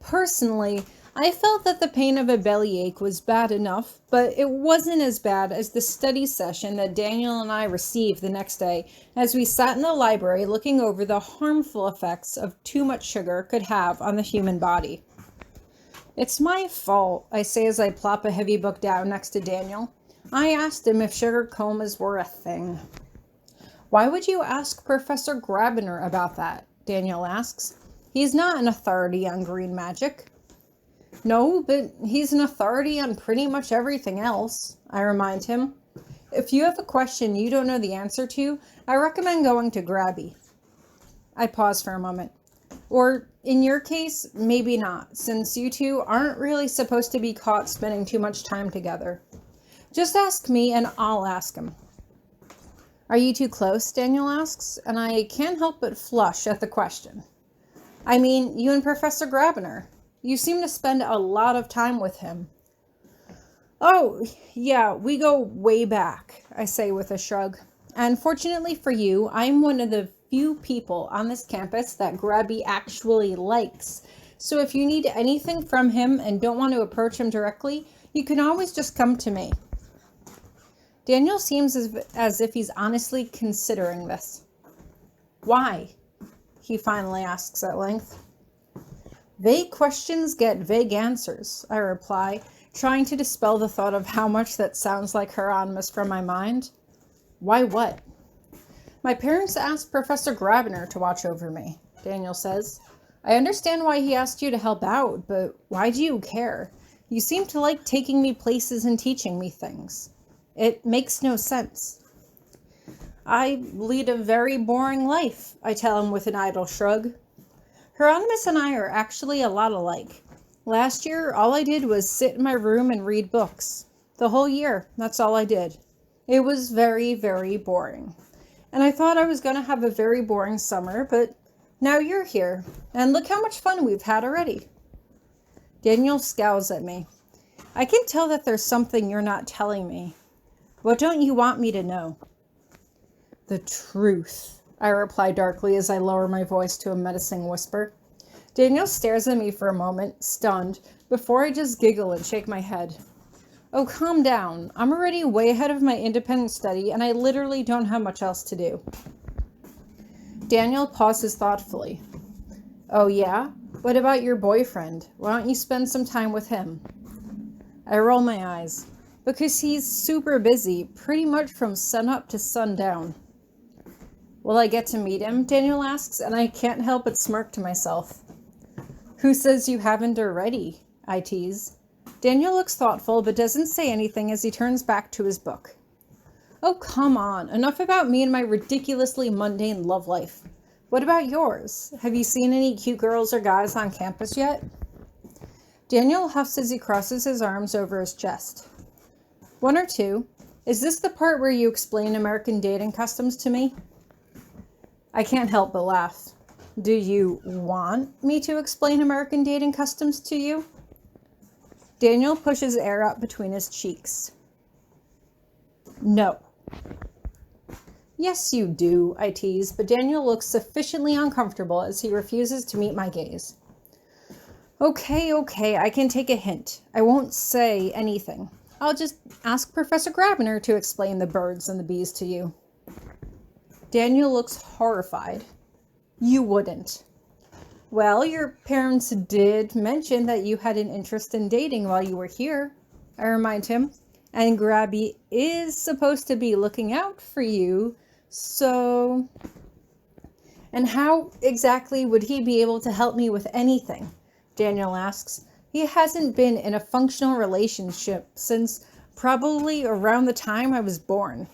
Personally, I felt that the pain of a bellyache was bad enough, but it wasn't as bad as the study session that Daniel and I received the next day as we sat in the library looking over the harmful effects of too much sugar could have on the human body. "It's my fault," I say as I plop a heavy book down next to Daniel. "I asked him if sugar comas were a thing." "Why would you ask Professor Grabiner about that?" Daniel asks. "He's not an authority on green magic." "No, but he's an authority on pretty much everything else," I remind him. "If you have a question you don't know the answer to, I recommend going to Grabby." I pause for a moment. "Or, in your case, maybe not, since you two aren't really supposed to be caught spending too much time together. Just ask me and I'll ask him." "Are you too close?" Daniel asks, and I can't help but flush at the question. "I mean, you and Professor Grabiner. You seem to spend a lot of time with him." "Oh, yeah, we go way back," I say with a shrug. "And fortunately for you, I'm one of the few people on this campus that Grabby actually likes. So if you need anything from him and don't want to approach him directly, you can always just come to me." Daniel seems as if he's honestly considering this. "Why?" he finally asks at length. "Vague questions get vague answers," I reply, trying to dispel the thought of how much that sounds like Hieronymous from my mind. "Why what?" "My parents asked Professor Grabiner to watch over me," Daniel says. "I understand why he asked you to help out, but why do you care? You seem to like taking me places and teaching me things. It makes no sense." "I lead a very boring life," I tell him with an idle shrug. "Hieronymus and I are actually a lot alike. Last year, all I did was sit in my room and read books. The whole year, that's all I did. It was very, very boring. And I thought I was going to have a very boring summer, but now you're here, and look how much fun we've had already." Daniel scowls at me. "I can tell that there's something you're not telling me. What don't you want me to know?" "The truth," I reply darkly as I lower my voice to a menacing whisper. Daniel stares at me for a moment, stunned, before I just giggle and shake my head. "Oh, calm down. I'm already way ahead of my independent study, and I literally don't have much else to do." Daniel pauses thoughtfully. "Oh, yeah? What about your boyfriend? Why don't you spend some time with him?" I roll my eyes. "Because he's super busy, pretty much from sunup to sundown." "Will I get to meet him?" Daniel asks, and I can't help but smirk to myself. "Who says you haven't already?" I tease. Daniel looks thoughtful, but doesn't say anything as he turns back to his book. "Oh, come on. Enough about me and my ridiculously mundane love life. What about yours? Have you seen any cute girls or guys on campus yet?" Daniel huffs as he crosses his arms over his chest. "One or two. Is this the part where you explain American dating customs to me?" I can't help but laugh. "Do you want me to explain American dating customs to you?" Daniel pushes air up between his cheeks. "No." "Yes, you do," I tease, but Daniel looks sufficiently uncomfortable as he refuses to meet my gaze. Okay, I can take a hint. I won't say anything. I'll just ask Professor Grabiner to explain the birds and the bees to you." Daniel looks horrified. "You wouldn't." "Well, your parents did mention that you had an interest in dating while you were here," I remind him. "And Grabby is supposed to be looking out for you, so..." "And how exactly would he be able to help me with anything?" Daniel asks. "He hasn't been in a functional relationship since probably around the time I was born."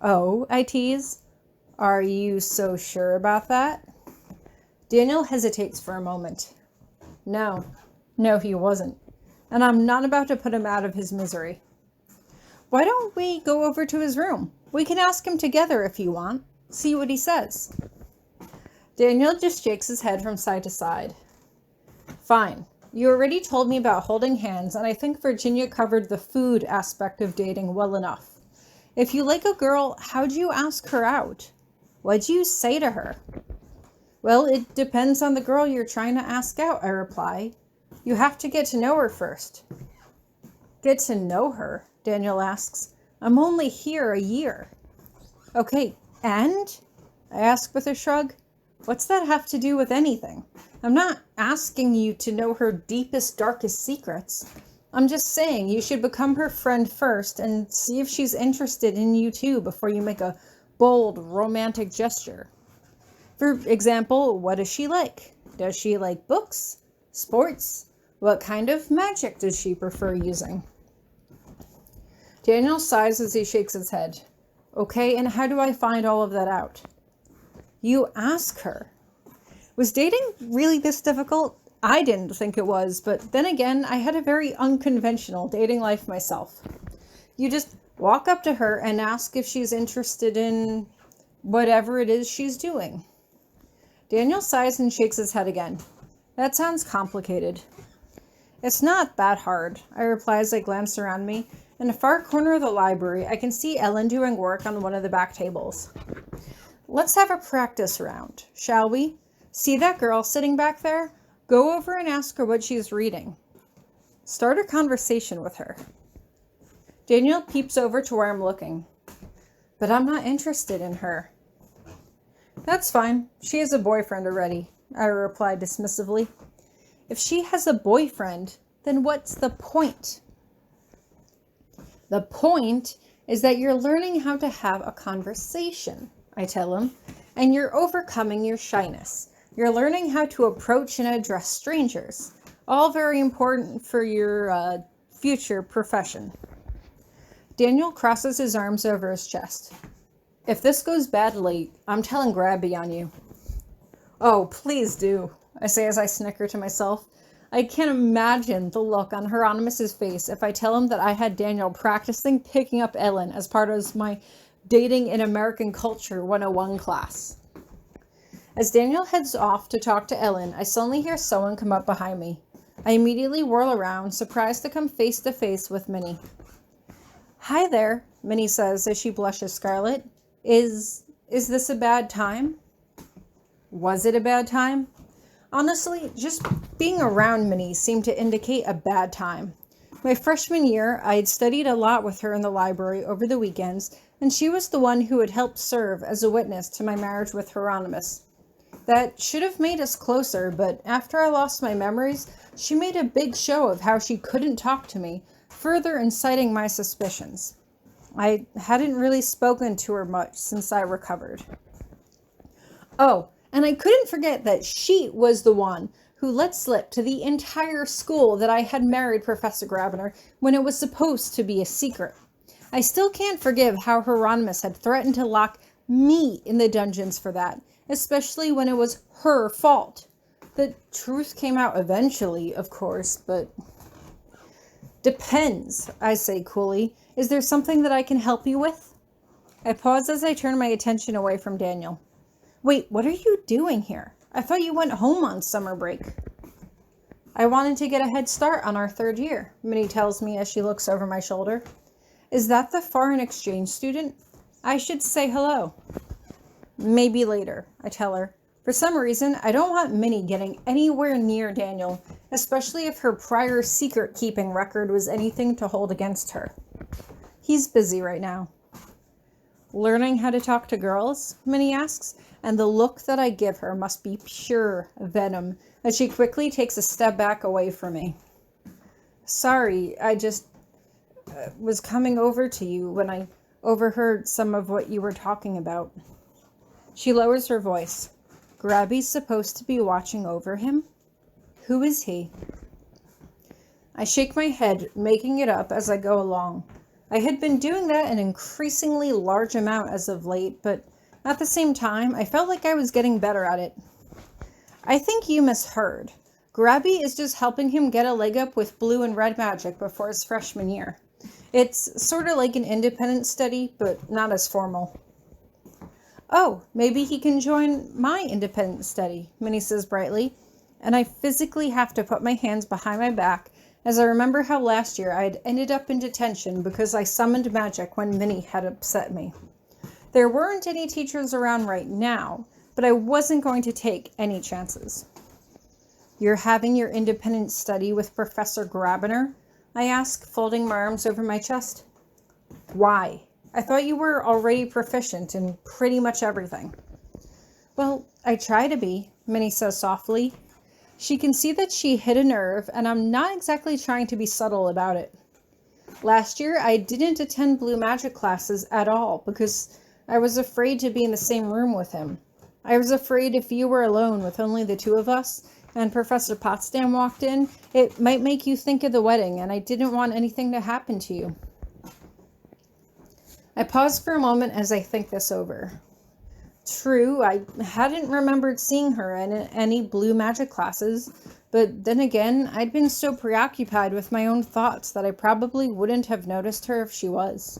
"Oh," I tease. "Are you so sure about that?" Daniel hesitates for a moment. No, he wasn't. And I'm not about to put him out of his misery. "Why don't we go over to his room? We can ask him together if you want. See what he says." Daniel just shakes his head from side to side. "Fine. You already told me about holding hands, and I think Virginia covered the food aspect of dating well enough. If you like a girl, how'd you ask her out? What'd you say to her?" Well, it depends on the girl you're trying to ask out, I reply. You have to get to know her first. Get to know her? Daniel asks. I'm only here a year. Okay, and? I ask with a shrug. What's that have to do with anything? I'm not asking you to know her deepest, darkest secrets. I'm just saying you should become her friend first and see if she's interested in you too before you make a bold, romantic gesture. For example, what does she like? Does she like books? Sports? What kind of magic does she prefer using? Daniel sighs as he shakes his head. Okay, and how do I find all of that out? You ask her. Was dating really this difficult? I didn't think it was, but then again, I had a very unconventional dating life myself. You just walk up to her and ask if she's interested in whatever it is she's doing. Daniel sighs and shakes his head again. That sounds complicated. It's not that hard, I reply as I glance around me. In a far corner of the library, I can see Ellen doing work on one of the back tables. Let's have a practice round, shall we? See that girl sitting back there? Go over and ask her what she's reading. Start a conversation with her. Daniel peeps over to where I'm looking. But I'm not interested in her. That's fine. She has a boyfriend already, I replied dismissively. If she has a boyfriend, then what's the point? The point is that you're learning how to have a conversation, I tell him, and you're overcoming your shyness. You're learning how to approach and address strangers. All very important for your future profession. Daniel crosses his arms over his chest. If this goes badly, I'm telling Grabby on you. Oh, please do, I say as I snicker to myself. I can't imagine the look on Hieronymous's face if I tell him that I had Daniel practicing picking up Ellen as part of my Dating in American Culture 101 class. As Daniel heads off to talk to Ellen, I suddenly hear someone come up behind me. I immediately whirl around, surprised to come face to face with Minnie. Hi there, Minnie says as she blushes scarlet. Is this a bad time? Was it a bad time? Honestly, just being around Minnie seemed to indicate a bad time. My freshman year, I had studied a lot with her in the library over the weekends, and she was the one who had helped serve as a witness to my marriage with Hieronymus. That should have made us closer, but after I lost my memories, she made a big show of how she couldn't talk to me, further inciting my suspicions. I hadn't really spoken to her much since I recovered. Oh, and I couldn't forget that she was the one who let slip to the entire school that I had married Professor Grabiner when it was supposed to be a secret. I still can't forgive how Hieronymus had threatened to lock me in the dungeons for that, especially when it was her fault. The truth came out eventually, of course, but... Depends, I say coolly. Is there something that I can help you with? I pause as I turn my attention away from Daniel. Wait, what are you doing here? I thought you went home on summer break. I wanted to get a head start on our third year, Minnie tells me as she looks over my shoulder. Is that the foreign exchange student? I should say hello. Maybe later, I tell her. For some reason, I don't want Minnie getting anywhere near Daniel, especially if her prior secret-keeping record was anything to hold against her. He's busy right now. Learning how to talk to girls? Minnie asks, and the look that I give her must be pure venom, as she quickly takes a step back away from me. Sorry, I just was coming over to you when I overheard some of what you were talking about. She lowers her voice. Grabby's supposed to be watching over him? Who is he? I shake my head, making it up as I go along. I had been doing that an increasingly large amount as of late, but at the same time, I felt like I was getting better at it. I think you misheard. Grabby is just helping him get a leg up with blue and red magic before his freshman year. It's sort of like an independent study, but not as formal. Oh, maybe he can join my independent study, Minnie says brightly, and I physically have to put my hands behind my back as I remember how last year I had ended up in detention because I summoned magic when Minnie had upset me. There weren't any teachers around right now, but I wasn't going to take any chances. You're having your independent study with Professor Grabiner? I asked, folding my arms over my chest. Why? I thought you were already proficient in pretty much everything. Well, I try to be, Minnie says softly. She can see that she hit a nerve, and I'm not exactly trying to be subtle about it. Last year, I didn't attend blue magic classes at all because I was afraid to be in the same room with him. I was afraid if you were alone with only the two of us and Professor Potsdam walked in, it might make you think of the wedding, and I didn't want anything to happen to you. I pause for a moment as I think this over. True, I hadn't remembered seeing her in any blue magic classes, but then again, I'd been so preoccupied with my own thoughts that I probably wouldn't have noticed her if she was.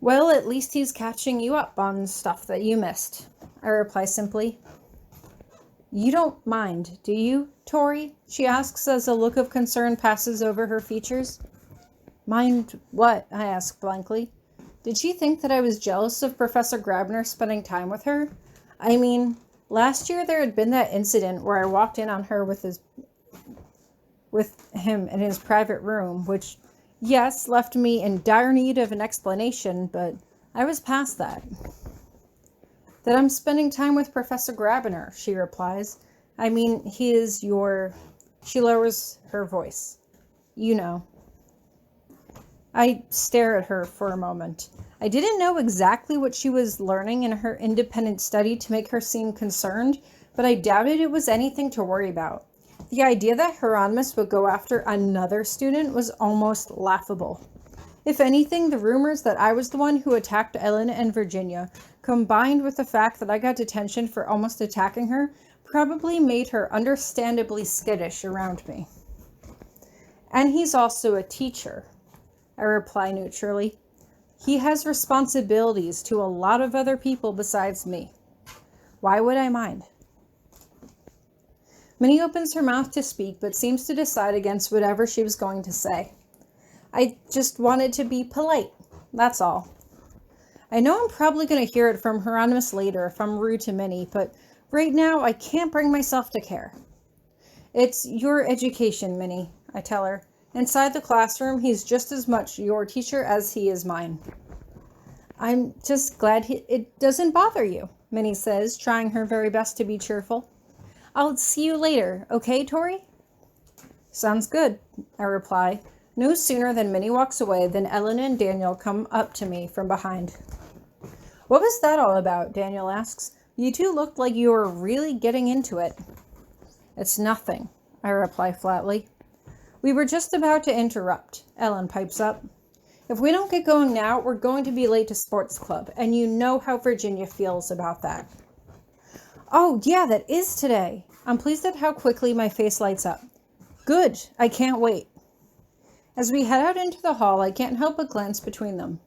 Well, at least he's catching you up on stuff that you missed, I reply simply. You don't mind, do you, Tori? She asks as a look of concern passes over her features. Mind what? I ask blankly. Did she think that I was jealous of Professor Grabiner spending time with her? I mean, last year there had been that incident where I walked in on her with him in his private room, which, yes, left me in dire need of an explanation, but I was past that. That I'm spending time with Professor Grabiner, she replies. I mean, he is your... She lowers her voice. You know. I stare at her for a moment. I didn't know exactly what she was learning in her independent study to make her seem concerned, but I doubted it was anything to worry about. The idea that Hieronymous would go after another student was almost laughable. If anything, the rumors that I was the one who attacked Ellen and Virginia, combined with the fact that I got detention for almost attacking her, probably made her understandably skittish around me. And he's also a teacher, I reply neutrally. He has responsibilities to a lot of other people besides me. Why would I mind? Minnie opens her mouth to speak, but seems to decide against whatever she was going to say. I just wanted to be polite, that's all. I know I'm probably going to hear it from Hieronymous later if I'm rude to Minnie, but right now I can't bring myself to care. It's your education, Minnie, I tell her. Inside the classroom, he's just as much your teacher as he is mine. I'm just glad it doesn't bother you, Minnie says, trying her very best to be cheerful. I'll see you later, okay, Tori? Sounds good, I reply. No sooner than Minnie walks away than Ellen and Daniel come up to me from behind. What was that all about? Daniel asks. You two looked like you were really getting into it. It's nothing, I reply flatly. We were just about to interrupt, Ellen pipes up. If we don't get going now, we're going to be late to sports club, and you know how Virginia feels about that. Oh, yeah, that is today. I'm pleased at how quickly my face lights up. Good, I can't wait. As we head out into the hall, I can't help but glance between them.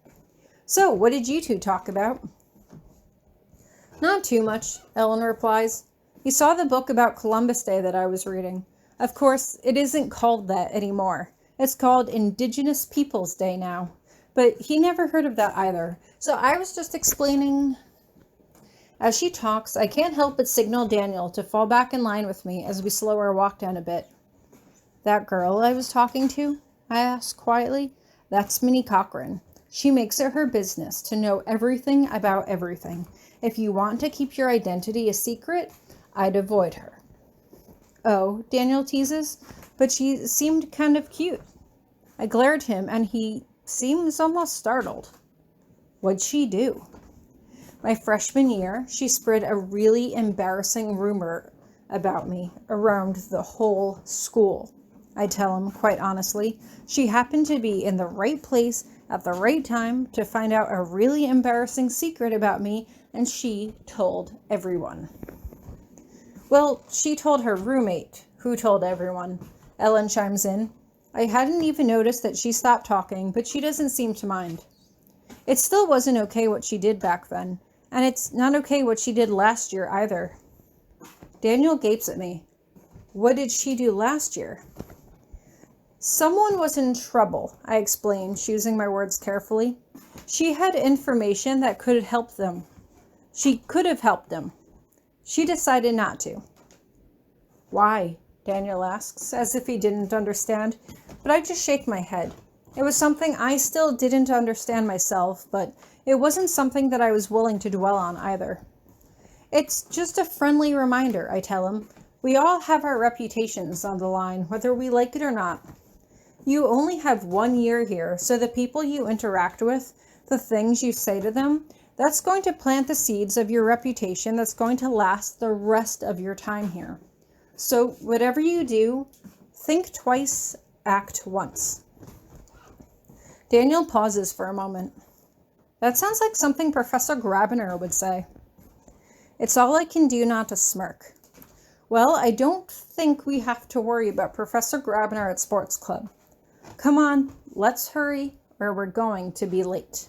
So, what did you two talk about? Not too much, Ellen replies. He saw the book about Columbus Day that I was reading. Of course, it isn't called that anymore. It's called Indigenous Peoples Day now. But he never heard of that either. So I was just explaining. As she talks, I can't help but signal Daniel to fall back in line with me as we slow our walk down a bit. That girl I was talking to? I asked quietly. That's Minnie Cochran. She makes it her business to know everything about everything. If you want to keep your identity a secret, I'd avoid her. Oh, Daniel teases, but she seemed kind of cute. I glared at him, and he seems almost startled. What'd she do? My freshman year, she spread a really embarrassing rumor about me around the whole school. I tell him quite honestly. She happened to be in the right place at the right time to find out a really embarrassing secret about me, and she told everyone. Well, she told her roommate, who told everyone. Ellen chimes in. I hadn't even noticed that she stopped talking, but she doesn't seem to mind. It still wasn't okay what she did back then, and it's not okay what she did last year either. Daniel gapes at me. What did she do last year? Someone was in trouble, I explained, choosing my words carefully. She had information that could help them. She could have helped him. She decided not to. Why? Daniel asks, as if he didn't understand, but I just shake my head. It was something I still didn't understand myself, but it wasn't something that I was willing to dwell on either. It's just a friendly reminder, I tell him. We all have our reputations on the line, whether we like it or not. You only have 1 year here, so the people you interact with, the things you say to them, that's going to plant the seeds of your reputation that's going to last the rest of your time here. So whatever you do, think twice, act once. Daniel pauses for a moment. That sounds like something Professor Grabiner would say. It's all I can do not to smirk. Well, I don't think we have to worry about Professor Grabiner at Sports Club. Come on, let's hurry, or we're going to be late.